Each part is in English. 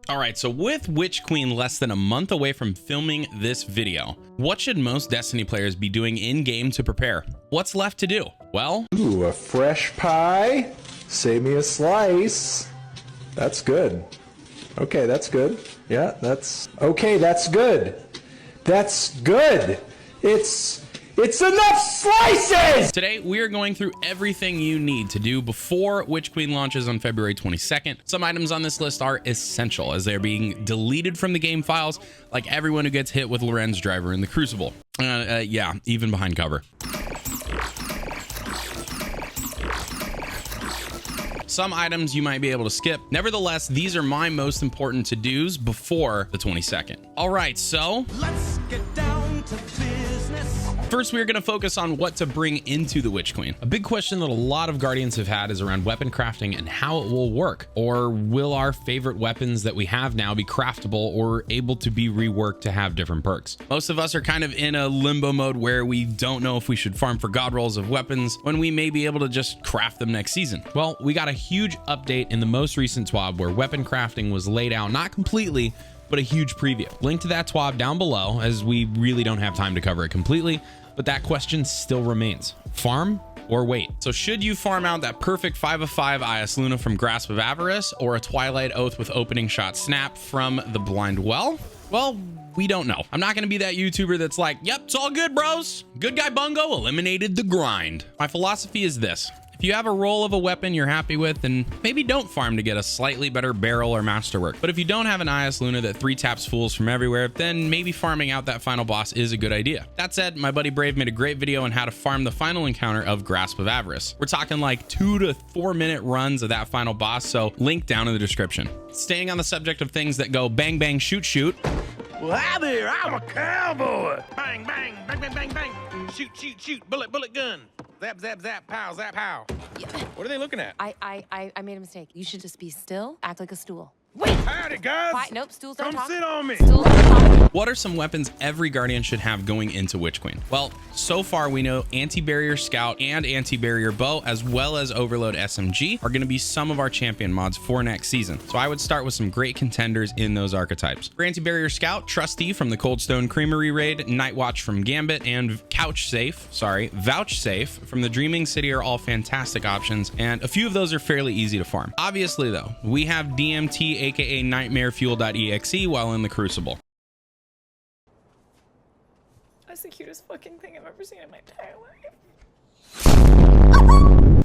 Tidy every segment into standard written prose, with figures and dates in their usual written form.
All right, so with Witch Queen less than a month away from filming this video, what should most Destiny players be doing in game to prepare? What's left to do? Well, ooh, a fresh pie. Save me a slice. That's good. Okay, that's good. Yeah, that's okay. That's good. That's good. It's enough slices! Today, we are going through everything you need to do before Witch Queen launches on February 22nd. Some items on this list are essential as they're being deleted from the game files, like everyone who gets hit with Lorenz driver in the Crucible. Yeah, even behind cover. Some items you might be able to skip. Nevertheless, these are my most important to-dos before the 22nd. All right, so let's get down to business. First, we're going to focus on what to bring into the Witch Queen. A big question that a lot of Guardians have had is around weapon crafting and how it will work. Or will our favorite weapons that we have now be craftable or able to be reworked to have different perks? Most of us are kind of in a limbo mode where we don't know if we should farm for god rolls of weapons when we may be able to just craft them next season. Well, we got a huge update in the most recent TWAB where weapon crafting was laid out, not completely, but a huge preview. Link to that TWAB down below, as we really don't have time to cover it completely, but that question still remains. Farm or wait? So should you farm out that perfect 5 of 5 IS Luna from Grasp of Avarice or a Twilight Oath with opening shot snap from the Blind Well? Well, we don't know. I'm not going to be that YouTuber that's like, yep, it's all good, bros. Good guy Bungo eliminated the grind. My philosophy is this. If you have a roll of a weapon you're happy with, then maybe don't farm to get a slightly better barrel or masterwork. But if you don't have an IS Luna that 3-taps fools from everywhere, then maybe farming out that final boss is a good idea. That said, my buddy Brave made a great video on how to farm the final encounter of Grasp of Avarice. We're talking like 2 to 4 minute runs of that final boss, so link down in the description. Staying on the subject of things that go bang, bang, shoot, shoot. Well, hi there, I'm a cowboy. Bang, bang, bang, bang, bang, bang. Shoot, shoot, shoot, bullet, bullet, gun. Zap, zap, zap, pow, zap, pow. Yeah. What are they looking at? I made a mistake. You should just be still, act like a stool. Wait! Howdy, guys. Nope, stools don't Come talk. sit on me. Stools don't talk. What are some weapons every Guardian should have going into Witch Queen? Well, so far we know Anti-Barrier Scout and Anti-Barrier Bow, as well as Overload SMG, are going to be some of our champion mods for next season. So I would start with some great contenders in those archetypes. For Anti-Barrier Scout, Trusty from the Coldstone Creamery raid, Night Watch from Gambit, and Vouchsafe from the Dreaming City are all fantastic options, and a few of those are fairly easy to farm. Obviously though, we have DMT aka nightmarefuel.exe while in the Crucible. That's the cutest fucking thing I've ever seen in my entire life.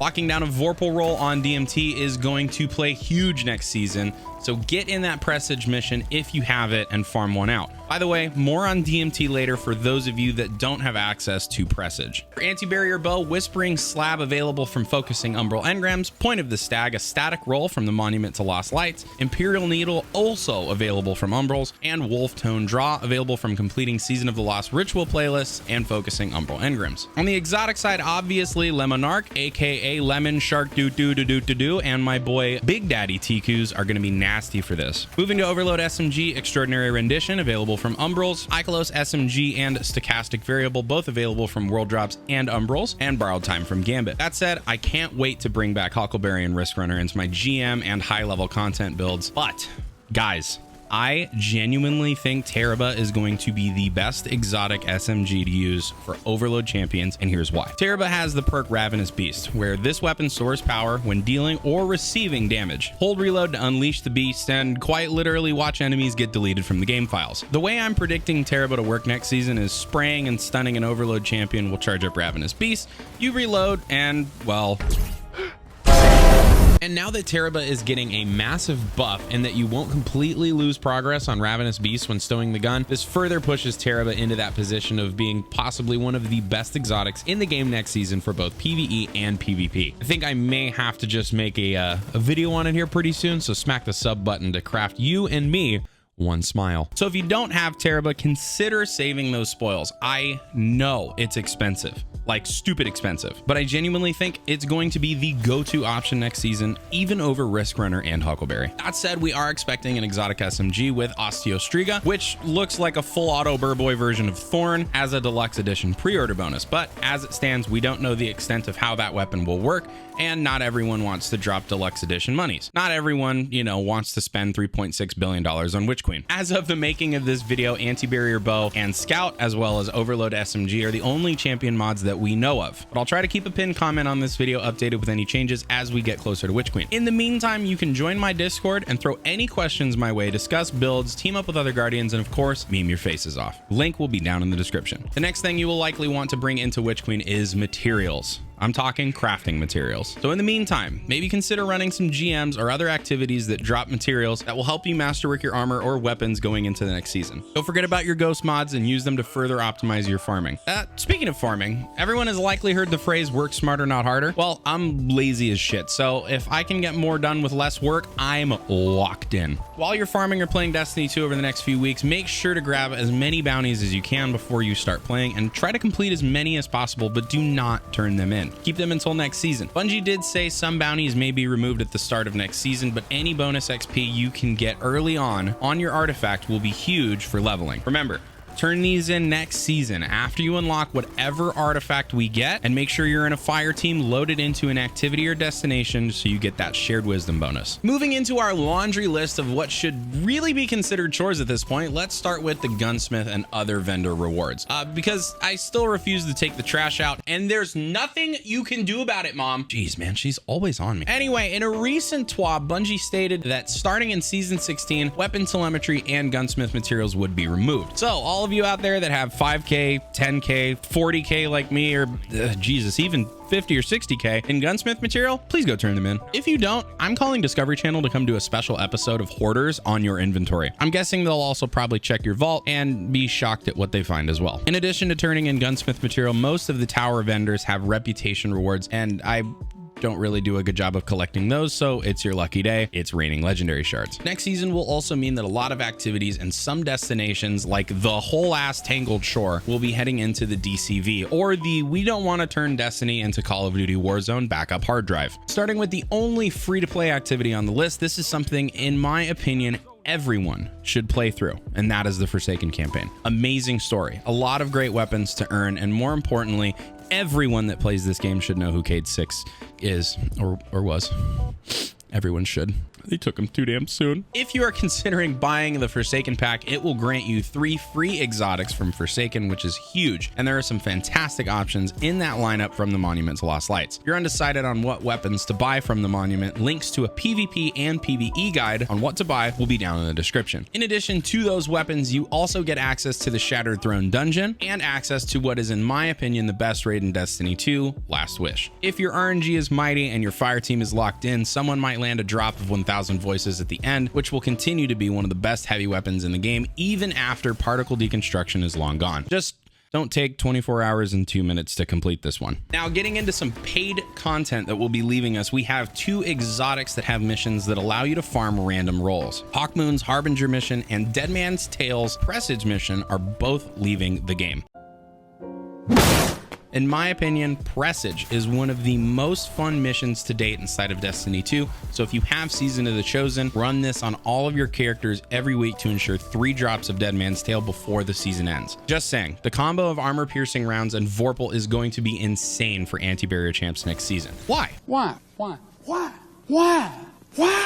Locking down a Vorpal roll on DMT is going to play huge next season, so get in that Presage mission if you have it and farm one out. By the way, more on DMT later for those of you that don't have access to Presage. For Anti-Barrier Bow, Whispering Slab available from Focusing Umbral Engrams, Point of the Stag, a static roll from the Monument to Lost Lights, Imperial Needle also available from Umbrals, and Wolf Tone Draw available from completing Season of the Lost Ritual playlists and Focusing Umbral Engrams. On the exotic side, obviously Lemonarch, aka Lemon Shark Doo Doo Doo Doo Doo Doo, and my boy Big Daddy Tikus are going to be nasty for this. Moving to Overload SMG, Extraordinary Rendition available from Umbrals, Ikelos SMG and Stochastic Variable both available from World Drops and Umbrals, and Borrowed Time from Gambit. That said, I can't wait to bring back Huckleberry and Risk Runner into my GM and high level content builds. But guys, I genuinely think Teraba is going to be the best exotic SMG to use for Overload champions, and here's why. Teraba has the perk Ravenous Beast, where this weapon stores power when dealing or receiving damage. Hold reload to unleash the beast and quite literally watch enemies get deleted from the game files. The way I'm predicting Teraba to work next season is spraying and stunning an Overload champion will charge up Ravenous Beast, you reload, and well... And now that Teraba is getting a massive buff and that you won't completely lose progress on Ravenous Beast when stowing the gun, this further pushes Teraba into that position of being possibly one of the best exotics in the game next season for both PvE and PvP. I think I may have to just make a video on it here pretty soon, so smack the sub button to craft you and me one smile. So if you don't have Teraba, consider saving those spoils. I know it's expensive. like stupid expensive. But I genuinely think it's going to be the go-to option next season, even over Risk Runner and Huckleberry. That said, we are expecting an exotic SMG with Osteostriga, which looks like a full auto Burboy version of Thorn as a deluxe edition pre-order bonus. But as it stands, we don't know the extent of how that weapon will work, and not everyone wants to drop deluxe edition monies. Not everyone, you know, wants to spend $3.6 billion on Witch Queen. As of the making of this video, Anti-Barrier Bow and Scout, as well as Overload SMG, are the only champion mods that we know of. But I'll try to keep a pinned comment on this video updated with any changes as we get closer to Witch Queen. In the meantime, you can join my Discord and throw any questions my way, discuss builds, team up with other Guardians, and of course, meme your faces off. Link will be down in the description. The next thing you will likely want to bring into Witch Queen is materials. I'm talking crafting materials. So in the meantime, maybe consider running some GMs or other activities that drop materials that will help you masterwork your armor or weapons going into the next season. Don't forget about your ghost mods and use them to further optimize your farming. Speaking of farming, everyone has likely heard the phrase work smarter, not harder. Well, I'm lazy as shit, so if I can get more done with less work, I'm locked in. While you're farming or playing Destiny 2 over the next few weeks, make sure to grab as many bounties as you can before you start playing and try to complete as many as possible, but do not turn them in. Keep them until next season. Bungie did say some bounties may be removed at the start of next season, but any bonus XP you can get early on your artifact will be huge for leveling. Remember, turn these in next season after you unlock whatever artifact we get, and make sure you're in a fire team loaded into an activity or destination so you get that shared wisdom bonus. Moving into our laundry list of what should really be considered chores at this point, let's start with the gunsmith and other vendor rewards, because I still refuse to take the trash out, and there's nothing you can do about it, Mom. Jeez, man, she's always on me. Anyway, in a recent TWAB, Bungie stated that starting in season 16, weapon telemetry and gunsmith materials would be removed. So all of you out there that have 5k, 10k, 40k like me, or Jesus, even 50 or 60k in gunsmith material, please go turn them in. If you don't, I'm calling Discovery Channel to come do a special episode of hoarders on your inventory. I'm guessing they'll also probably check your vault and be shocked at what they find as well. In addition to turning in gunsmith material, most of the tower vendors have reputation rewards, and I don't really do a good job of collecting those, so it's your lucky day. It's raining legendary shards. Next season will also mean that a lot of activities and some destinations, like the whole ass Tangled Shore, will be heading into the DCV, or the we don't want to turn Destiny into Call of Duty Warzone backup hard drive. Starting with the only free-to-play activity on the list, this is something, in my opinion, everyone should play through, and that is the Forsaken campaign. Amazing story, a lot of great weapons to earn, and more importantly, everyone that plays this game should know who Cade 6 is, or was. Everyone should. They took him too damn soon. If you are considering buying the Forsaken pack, it will grant you 3 free exotics from Forsaken, which is huge. And there are some fantastic options in that lineup from the Monument to Lost Lights. If you're undecided on what weapons to buy from the Monument, links to a PvP and PvE guide on what to buy will be down in the description. In addition to those weapons, you also get access to the Shattered Throne dungeon and access to what is, in my opinion, the best raid in Destiny 2, Last Wish. If your RNG is mighty and your fire team is locked in, someone might land a drop of 1,000 voices at the end, which will continue to be one of the best heavy weapons in the game, even after particle deconstruction is long gone. Just don't take 24 hours and 2 minutes to complete this one. Now, getting into some paid content that will be leaving us, we have 2 exotics that have missions that allow you to farm random rolls. Hawkmoon's Harbinger mission and Deadman's Tale's Presage mission are both leaving the game. In my opinion, Presage is one of the most fun missions to date inside of Destiny 2, so if you have Season of the Chosen, run this on all of your characters every week to ensure 3 drops of Deadman's Tale before the season ends. Just saying, the combo of armor-piercing rounds and Vorpal is going to be insane for anti-barrier champs next season. Why?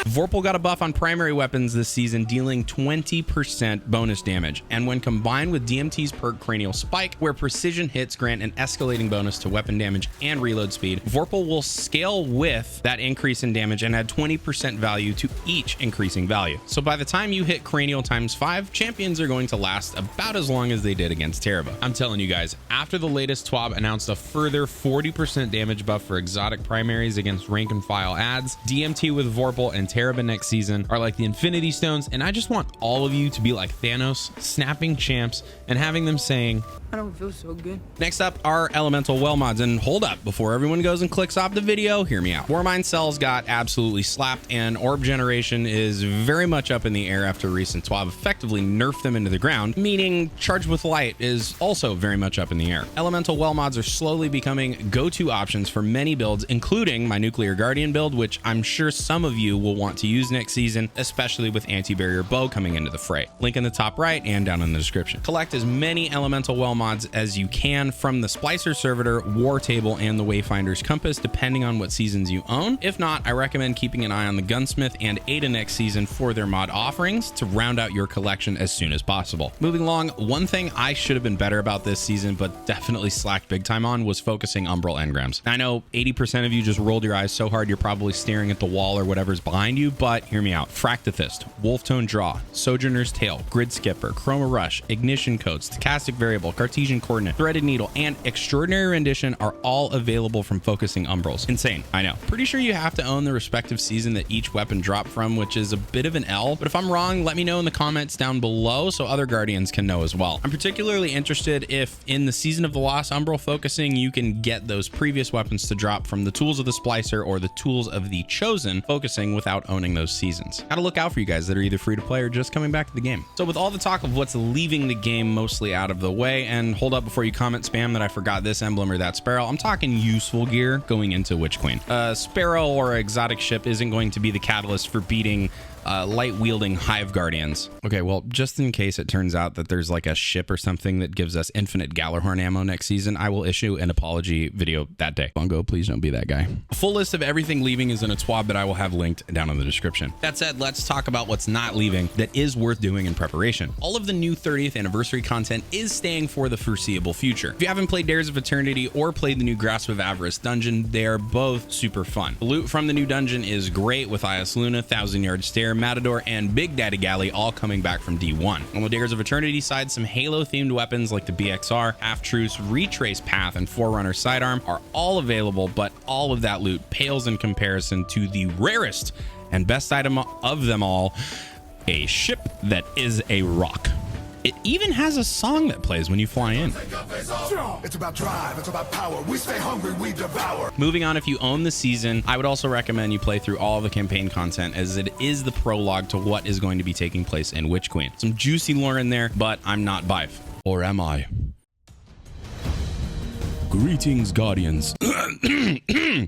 Vorpal got a buff on primary weapons this season, dealing 20% bonus damage, and when combined with DMT's perk Cranial Spike, where precision hits grant an escalating bonus to weapon damage and reload speed, Vorpal will scale with that increase in damage and add 20% value to each increasing value. So by the time you hit Cranial ×5, champions are going to last about as long as they did against Terraba. I'm telling you guys, after the latest TWAB announced a further 40% damage buff for exotic primaries against rank and file adds, DMT with Vorpal Purple and Terabin next season are like the Infinity Stones, and I just want all of you to be like Thanos, snapping champs and having them saying, I don't feel so good. Next up are elemental well mods. And hold up, before everyone goes and clicks off the video, hear me out. Warmind cells got absolutely slapped, and orb generation is very much up in the air after recent TWAB effectively nerfed them into the ground, meaning charge with light is also very much up in the air. Elemental well mods are slowly becoming go-to options for many builds, including my Nuclear Guardian build, which I'm sure some of you will want to use next season, especially with anti-barrier bow coming into the fray. Link in the top right and down in the description. Collect as many elemental well mods as you can from the Splicer Servitor, War Table, and the Wayfinder's Compass, depending on what seasons you own. If not, I recommend keeping an eye on the Gunsmith and Ada next season for their mod offerings to round out your collection as soon as possible. Moving along, one thing I should have been better about this season, but definitely slacked big time on, was focusing Umbral engrams. I know 80% of you just rolled your eyes so hard you're probably staring at the wall or whatever's behind you, but hear me out. Fractithist, Wolftone Draw, Sojourner's Tale, Grid Skipper, Chroma Rush, Ignition Codes, Stochastic Variable, Cartesian Coordinate, Threaded Needle, and Extraordinary Rendition are all available from focusing Umbrals. Insane, I know. Pretty sure you have to own the respective season that each weapon dropped from, which is a bit of an L, but if I'm wrong, let me know in the comments down below so other Guardians can know as well. I'm particularly interested if in the Season of the Lost Umbral focusing, you can get those previous weapons to drop from the Tools of the Splicer or the Tools of the Chosen focusing without owning those seasons. Gotta look out for you guys that are either free to play or just coming back to the game. So with all the talk of what's leaving the game mostly out of the way, and hold up before you comment spam that I forgot this emblem or that Sparrow, I'm talking useful gear going into Witch Queen. Sparrow or exotic ship isn't going to be the catalyst for beating light wielding Hive Guardians. Okay, well, just in case it turns out that there's like a ship or something that gives us infinite Gallarhorn ammo next season, I will issue an apology video that day. Bongo, please don't be that guy. A full list of everything leaving is in a TWAB that I will have linked down in the description. That said, let's talk about what's not leaving that is worth doing in preparation. All of the new 30th anniversary content is staying for the foreseeable future. If you haven't played Dares of Eternity or played the new Grasp of Avarice dungeon, they are both super fun. The loot from the new dungeon is great, with Ias Luna, 1,000 Yard Stare, Matador, and Big Daddy Galley all coming back from D1. On the Dares of Eternity side, some Halo-themed weapons like the BXR, Half-Truce, Retrace Path, and Forerunner Sidearm are all available, but all of that loot pales in comparison to the rarest and best item of them all, a ship that is a rock. It even has a song that plays when you fly in. It's about drive, it's about power. We stay hungry, we devour. Moving on, if you own the season, I would also recommend you play through all of the campaign content, as it is the prologue to what is going to be taking place in Witch Queen. Some juicy lore in there, but I'm not Bive. Or am I? Greetings, Guardians.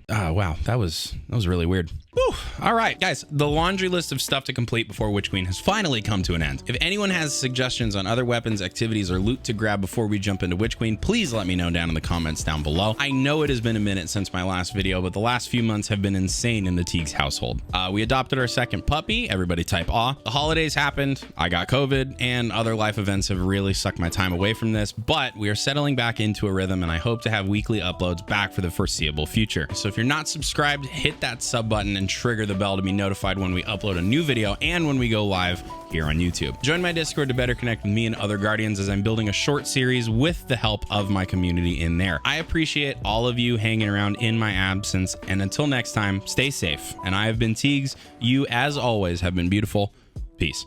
Wow, that was really weird. Whew. All right, guys, the laundry list of stuff to complete before Witch Queen has finally come to an end. If anyone has suggestions on other weapons, activities, or loot to grab before we jump into Witch Queen, please let me know down in the comments down below. I know it has been a minute since my last video, but the last few months have been insane in the Teagues household. We adopted our second puppy. Everybody type aw. The holidays happened. I got COVID, and other life events have really sucked my time away from this, but we are settling back into a rhythm, and I hope to have weekly uploads back for the foreseeable future. So if you're not subscribed, hit that sub button and trigger the bell to be notified when we upload a new video and when we go live here on YouTube. Join my Discord to better connect with me and other Guardians, as I'm building a short series with the help of my community in there. I appreciate all of you hanging around in my absence, and until next time, stay safe. And I have been Teagues. You, as always, have been beautiful. Peace.